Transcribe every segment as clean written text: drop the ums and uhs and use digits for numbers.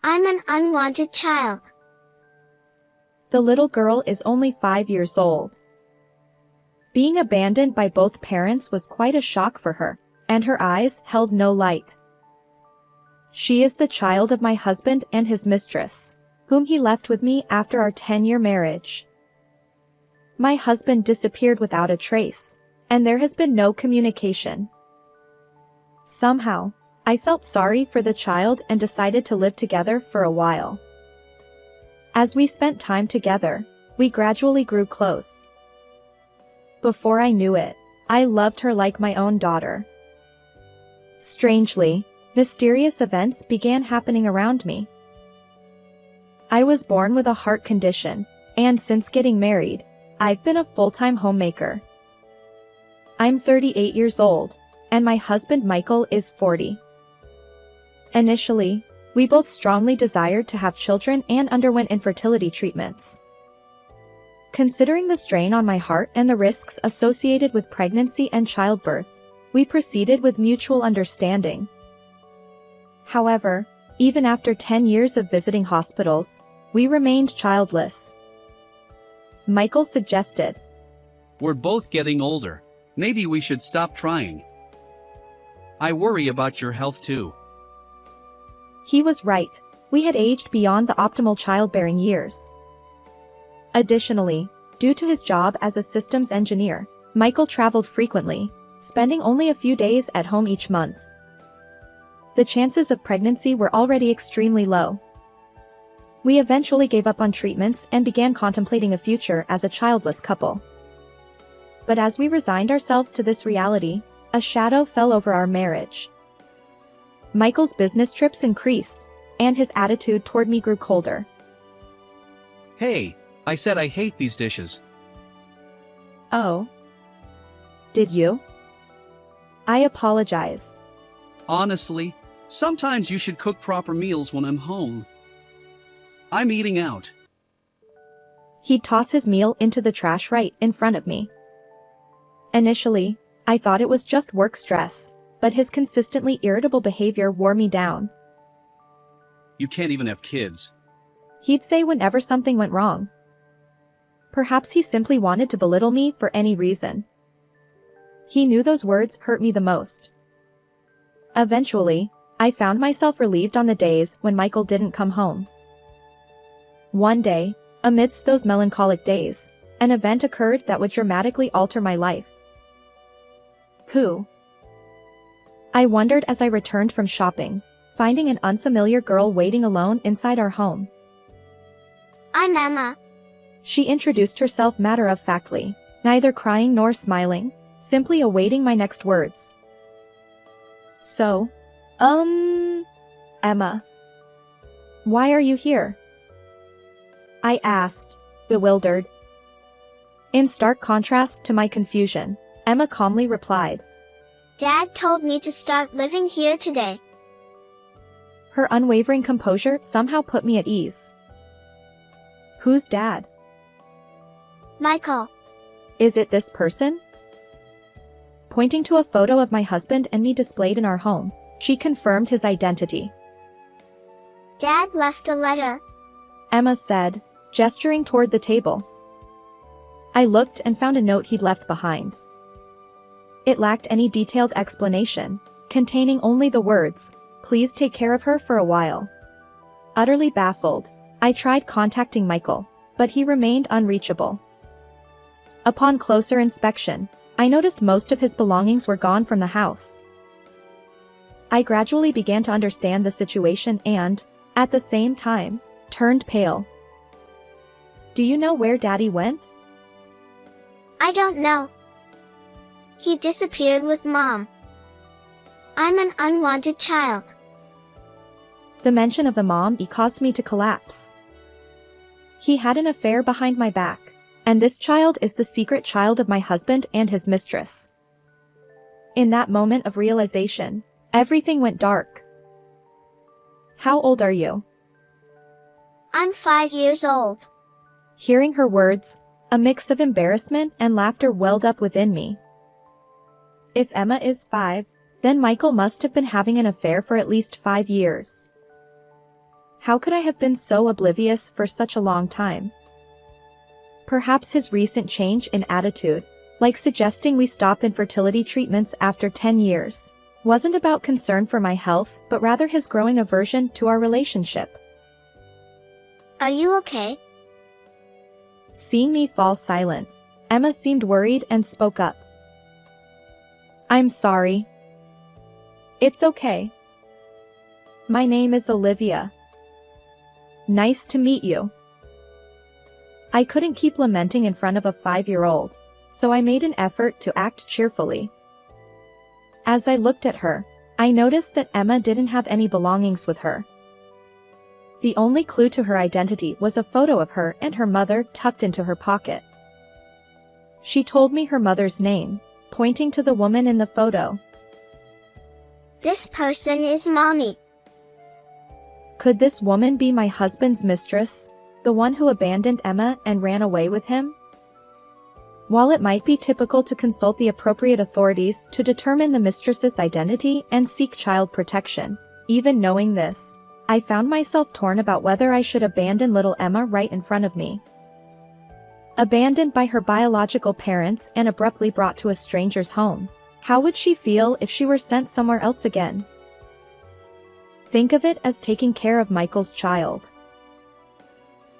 I'm an unwanted child. The little girl is only 5 years old. Being abandoned by both parents was quite a shock for her, and her eyes held no light. She is the child of my husband and his mistress, whom he left with me after our 10-year marriage. My husband disappeared without a trace, and there has been no communication. Somehow, I felt sorry for the child and decided to live together for a while. As we spent time together, we gradually grew close. Before I knew it, I loved her like my own daughter. Strangely, mysterious events began happening around me. I was born with a heart condition, and since getting married, I've been a full-time homemaker. I'm 38 years old, and my husband Michael is 40. Initially, we both strongly desired to have children and underwent infertility treatments. Considering the strain on my heart and the risks associated with pregnancy and childbirth, we proceeded with mutual understanding. However, even after 10 years of visiting hospitals, we remained childless. Michael suggested, "We're both getting older. Maybe we should stop trying. I worry about your health too." He was right. We had aged beyond the optimal childbearing years. Additionally, due to his job as a systems engineer, Michael traveled frequently, spending only a few days at home each month. The chances of pregnancy were already extremely low. We eventually gave up on treatments and began contemplating a future as a childless couple. But as we resigned ourselves to this reality, a shadow fell over our marriage. Michael's business trips increased, and his attitude toward me grew colder. "Hey, I said I hate these dishes." Oh. Did you? I apologize. "Honestly, sometimes you should cook proper meals when I'm home. I'm eating out." He'd toss his meal into the trash right in front of me. Initially, I thought it was just work stress, but his consistently irritable behavior wore me down. "You can't even have kids." He'd say whenever something went wrong. Perhaps he simply wanted to belittle me for any reason. He knew those words hurt me the most. Eventually, I found myself relieved on the days when Michael didn't come home. One day, amidst those melancholic days, an event occurred that would dramatically alter my life. Who? I wondered as I returned from shopping, finding an unfamiliar girl waiting alone inside our home. I'm Emma. She introduced herself matter-of-factly, neither crying nor smiling, simply awaiting my next words. So, Emma. Why are you here? I asked, bewildered. In stark contrast to my confusion, Emma calmly replied, Dad told me to start living here today. Her unwavering composure somehow put me at ease. Who's Dad? Michael. Is it this person? Pointing to a photo of my husband and me displayed in our home, she confirmed his identity. Dad left a letter, Emma said, gesturing toward the table. I looked and found a note he'd left behind. It lacked any detailed explanation, containing only the words, "Please take care of her for a while." Utterly baffled, I tried contacting Michael, but he remained unreachable. Upon closer inspection, I noticed most of his belongings were gone from the house. I gradually began to understand the situation and, at the same time, turned pale. Do you know where Daddy went? I don't know. He disappeared with Mom. I'm an unwanted child. The mention of the mom caused me to collapse. He had an affair behind my back, and this child is the secret child of my husband and his mistress. In that moment of realization, everything went dark. How old are you? I'm 5 years old. Hearing her words, a mix of embarrassment and laughter welled up within me. If Emma is 5, then Michael must have been having an affair for at least 5 years. How could I have been so oblivious for such a long time? Perhaps his recent change in attitude, like suggesting we stop infertility treatments after 10 years, wasn't about concern for my health but rather his growing aversion to our relationship. Are you okay? Seeing me fall silent, Emma seemed worried and spoke up. I'm sorry. It's okay. My name is Olivia. Nice to meet you. I couldn't keep lamenting in front of a 5-year-old, so I made an effort to act cheerfully. As I looked at her, I noticed that Emma didn't have any belongings with her. The only clue to her identity was a photo of her and her mother tucked into her pocket. She told me her mother's name, pointing to the woman in the photo. This person is Mommy. Could this woman be my husband's mistress, the one who abandoned Emma and ran away with him? While it might be typical to consult the appropriate authorities to determine the mistress's identity and seek child protection, even knowing this, I found myself torn about whether I should abandon little Emma right in front of me. Abandoned by her biological parents and abruptly brought to a stranger's home, how would she feel if she were sent somewhere else again? Think of it as taking care of Michael's child.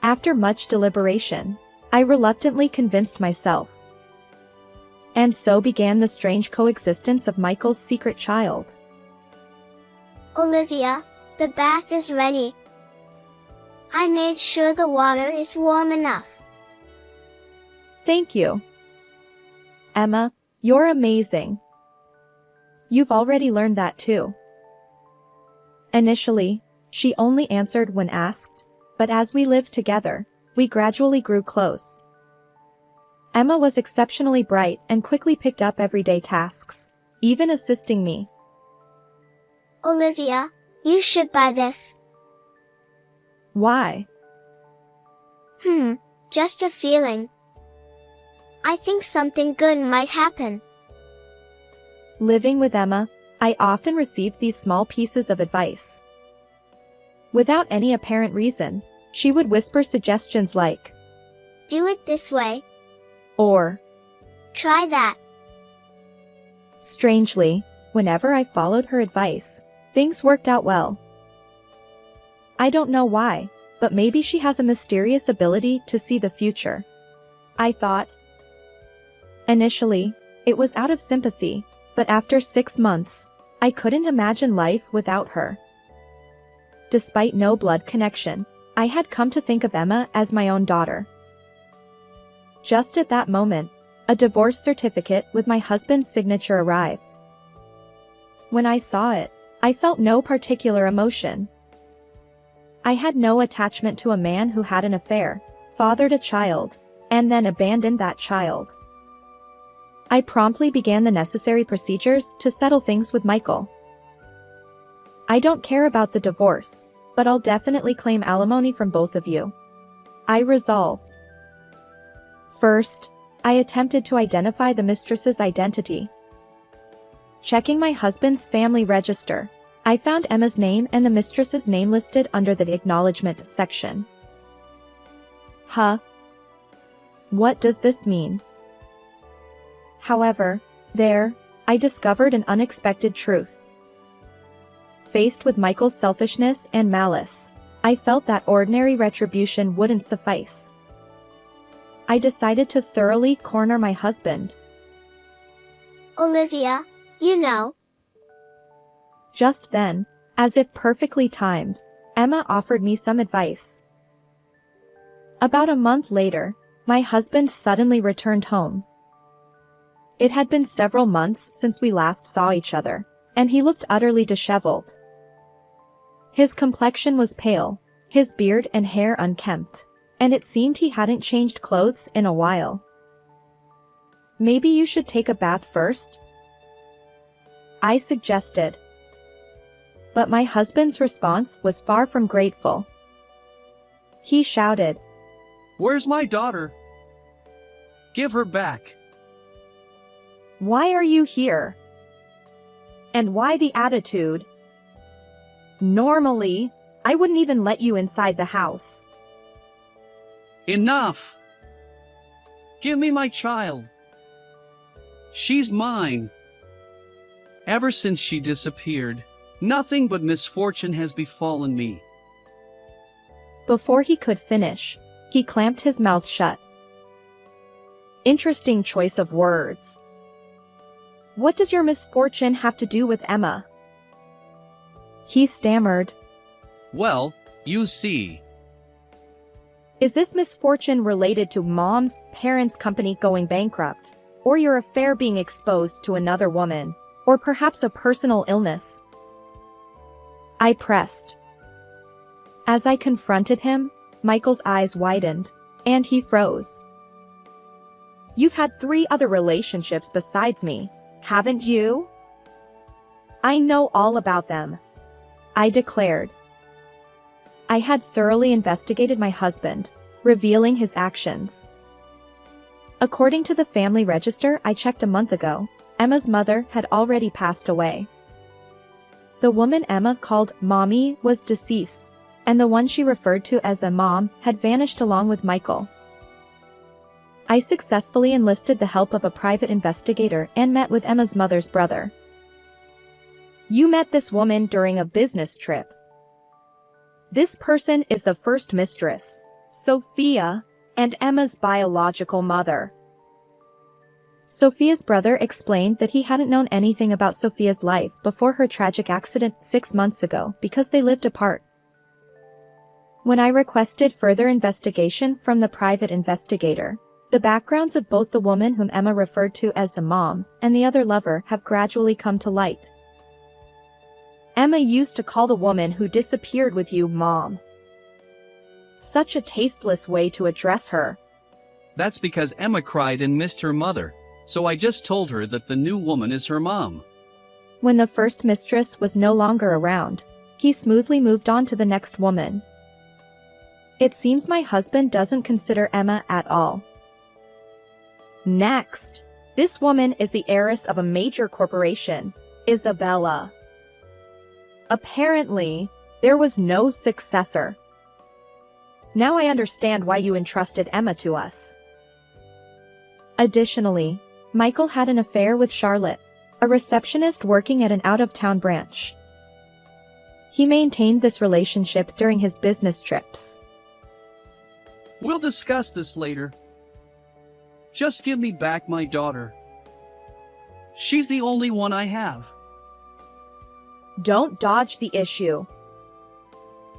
After much deliberation, I reluctantly convinced myself. And so began the strange coexistence of Michael's secret child. Olivia, the bath is ready. I made sure the water is warm enough. Thank you. Emma, you're amazing. You've already learned that too. Initially, she only answered when asked, but as we lived together, we gradually grew close. Emma was exceptionally bright and quickly picked up everyday tasks, even assisting me. Olivia, you should buy this. Why? Just a feeling. I think something good might happen. Living with Emma, I often received these small pieces of advice. Without any apparent reason, she would whisper suggestions like, Do it this way. or, Try that. strangely, whenever I followed her advice, things worked out well. I don't know why, but maybe she has a mysterious ability to see the future. I thought. Initially, it was out of sympathy, but after 6 months, I couldn't imagine life without her. Despite no blood connection, I had come to think of Emma as my own daughter. Just at that moment, a divorce certificate with my husband's signature arrived. When I saw it, I felt no particular emotion. I had no attachment to a man who had an affair, fathered a child, and then abandoned that child. I promptly began the necessary procedures to settle things with Michael. I don't care about the divorce, but I'll definitely claim alimony from both of you. I resolved. First, I attempted to identify the mistress's identity. Checking my husband's family register, I found Emma's name and the mistress's name listed under the acknowledgement section. Huh? What does this mean? However, I discovered an unexpected truth. Faced with Michael's selfishness and malice, I felt that ordinary retribution wouldn't suffice. I decided to thoroughly corner my husband. Olivia, you know. Just then, as if perfectly timed, Emma offered me some advice. About a month later, my husband suddenly returned home. It had been several months since we last saw each other, and he looked utterly disheveled. His complexion was pale, his beard and hair unkempt, and it seemed he hadn't changed clothes in a while. Maybe you should take a bath first? I suggested. But my husband's response was far from grateful. He shouted, Where's my daughter? Give her back. Why are you here? And why the attitude? Normally, I wouldn't even let you inside the house. Enough! Give me my child. She's mine. Ever since she disappeared, nothing but misfortune has befallen me. Before he could finish, he clamped his mouth shut. Interesting choice of words. What does your misfortune have to do with Emma? He stammered. Well, you see. Is this misfortune related to Mom's parents' company going bankrupt, or your affair being exposed to another woman, or perhaps a personal illness? I pressed. As I confronted him, Michael's eyes widened, and he froze. You've had 3 other relationships besides me, haven't you? I know all about them, I declared. I had thoroughly investigated my husband, revealing his actions. According to the family register I checked a month ago, Emma's mother had already passed away. The woman Emma called Mommy was deceased, and the one she referred to as a mom had vanished along with Michael. I successfully enlisted the help of a private investigator and met with Emma's mother's brother. You met this woman during a business trip. This person is the first mistress, Sophia, and Emma's biological mother. Sophia's brother explained that he hadn't known anything about Sophia's life before her tragic accident 6 months ago because they lived apart. When I requested further investigation from the private investigator, the backgrounds of both the woman whom Emma referred to as a mom and the other lover have gradually come to light. Emma used to call the woman who disappeared with you Mom. Such a tasteless way to address her. That's because Emma cried and missed her mother, so I just told her that the new woman is her mom. When the first mistress was no longer around, he smoothly moved on to the next woman. It seems my husband doesn't consider Emma at all. Next, this woman is the heiress of a major corporation, Isabella. Apparently, there was no successor. Now I understand why you entrusted Emma to us. Additionally, Michael had an affair with Charlotte, a receptionist working at an out-of-town branch. He maintained this relationship during his business trips. We'll discuss this later. Just give me back my daughter. She's the only one I have. Don't dodge the issue.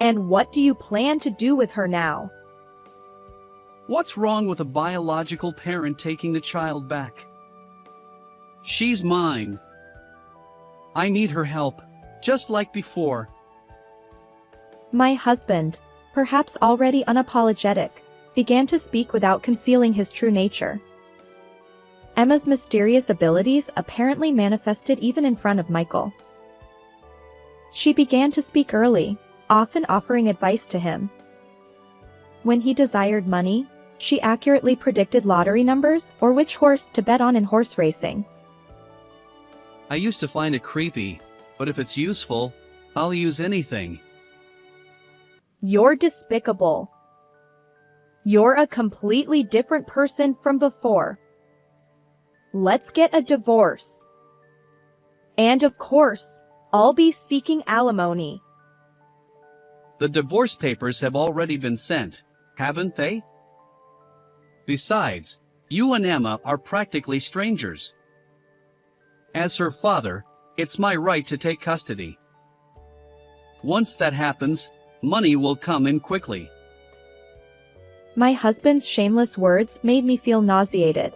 And what do you plan to do with her now? What's wrong with a biological parent taking the child back? She's mine. I need her help, just like before. My husband, perhaps already unapologetic, began to speak without concealing his true nature. Emma's mysterious abilities apparently manifested even in front of Michael. She began to speak early, often offering advice to him. When he desired money, she accurately predicted lottery numbers or which horse to bet on in horse racing. I used to find it creepy, but if it's useful, I'll use anything. You're despicable. You're a completely different person from before. Let's get a divorce. And of course, I'll be seeking alimony. The divorce papers have already been sent, haven't they? Besides, you and Emma are practically strangers. As her father, it's my right to take custody. Once that happens, money will come in quickly. My husband's shameless words made me feel nauseated.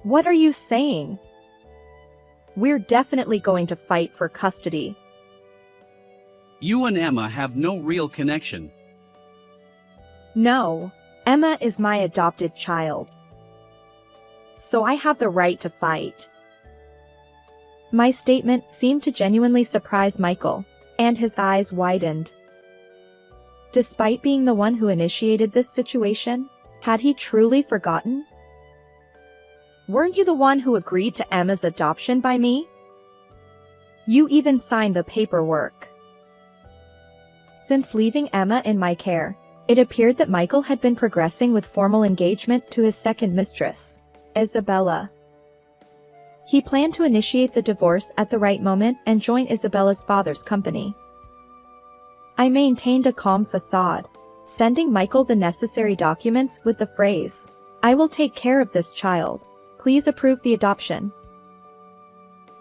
What are you saying? We're definitely going to fight for custody. You and Emma have no real connection. No, Emma is my adopted child. So I have the right to fight. My statement seemed to genuinely surprise Michael, and his eyes widened. Despite being the one who initiated this situation, had he truly forgotten? Weren't you the one who agreed to Emma's adoption by me? You even signed the paperwork. Since leaving Emma in my care, it appeared that Michael had been progressing with formal engagement to his second mistress, Isabella. He planned to initiate the divorce at the right moment and join Isabella's father's company. I maintained a calm facade, sending Michael the necessary documents with the phrase, "I will take care of this child. Please approve the adoption."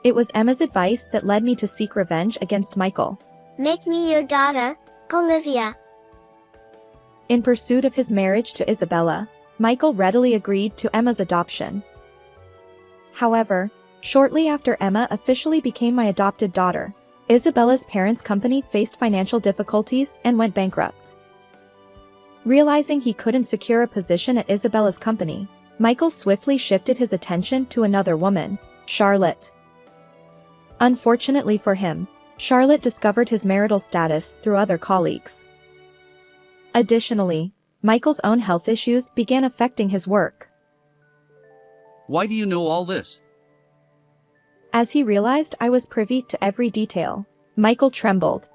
It was Emma's advice that led me to seek revenge against Michael. Make me your daughter, Olivia. In pursuit of his marriage to Isabella, Michael readily agreed to Emma's adoption. However, shortly after Emma officially became my adopted daughter, Isabella's parents' company faced financial difficulties and went bankrupt. Realizing he couldn't secure a position at Isabella's company, Michael swiftly shifted his attention to another woman, Charlotte. Unfortunately for him, Charlotte discovered his marital status through other colleagues. Additionally, Michael's own health issues began affecting his work. Why do you know all this? As he realized I was privy to every detail, Michael trembled.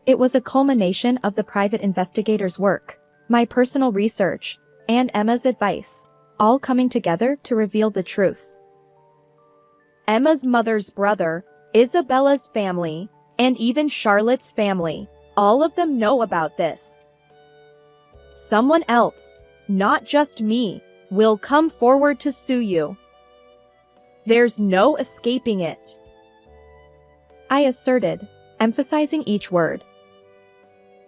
It was a culmination of the private investigator's work, my personal research, and Emma's advice, all coming together to reveal the truth. Emma's mother's brother, Isabella's family, and even Charlotte's family, all of them know about this. Someone else, not just me, will come forward to sue you. There's no escaping it, I asserted, emphasizing each word.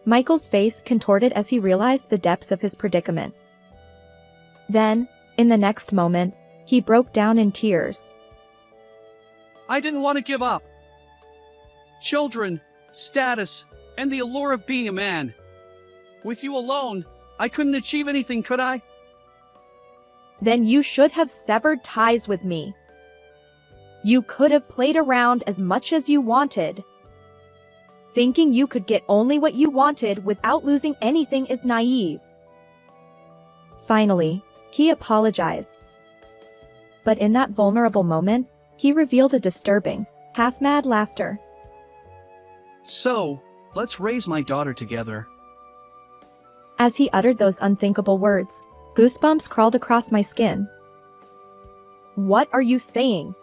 Michael's face contorted as he realized the depth of his predicament. Then, in the next moment, he broke down in tears. I didn't want to give up. Children, status, and the allure of being a man. With you alone, I couldn't achieve anything, could I? Then you should have severed ties with me. You could have played around as much as you wanted. Thinking you could get only what you wanted without losing anything is naive. Finally, he apologized. But in that vulnerable moment, he revealed a disturbing, half-mad laughter. So, let's raise my daughter together. As he uttered those unthinkable words, goosebumps crawled across my skin. What are you saying?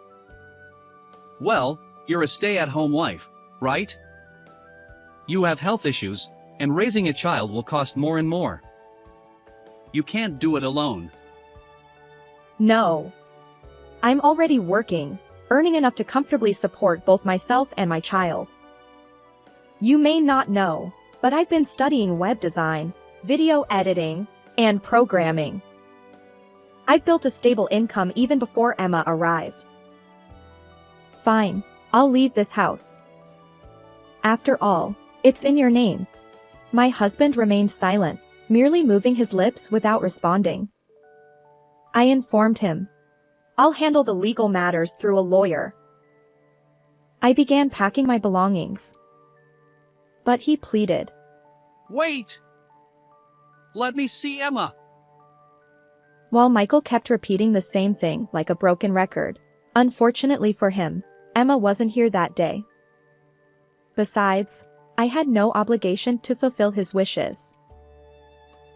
Well, you're a stay-at-home wife, right? You have health issues, and raising a child will cost more and more. You can't do it alone. No. I'm already working, earning enough to comfortably support both myself and my child. You may not know, but I've been studying web design, video editing, and programming. I've built a stable income even before Emma arrived. Fine, I'll leave this house. After all, it's in your name. My husband remained silent, merely moving his lips without responding. I informed him. I'll handle the legal matters through a lawyer. I began packing my belongings. But he pleaded. Wait! Let me see Emma! While Michael kept repeating the same thing like a broken record, unfortunately for him, Emma wasn't here that day. Besides, I had no obligation to fulfill his wishes.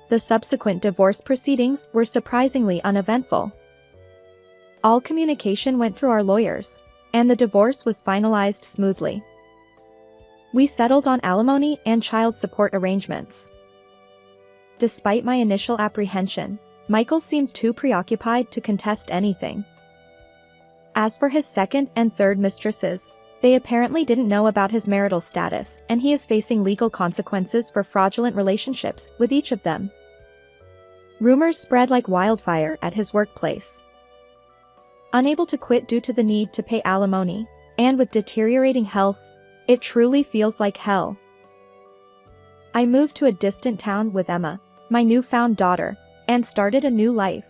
The subsequent divorce proceedings were surprisingly uneventful. All communication went through our lawyers, and the divorce was finalized smoothly. We settled on alimony and child support arrangements. Despite my initial apprehension, Michael seemed too preoccupied to contest anything. As for his second and third mistresses, they apparently didn't know about his marital status, and he is facing legal consequences for fraudulent relationships with each of them. Rumors spread like wildfire at his workplace. Unable to quit due to the need to pay alimony, and with deteriorating health, it truly feels like hell. I moved to a distant town with Emma, my newfound daughter, and started a new life.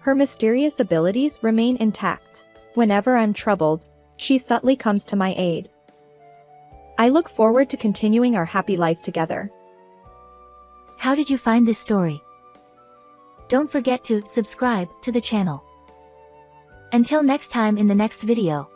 Her mysterious abilities remain intact. Whenever I'm troubled, she subtly comes to my aid. I look forward to continuing our happy life together. How did you find this story? Don't forget to subscribe to the channel. Until next time in the next video.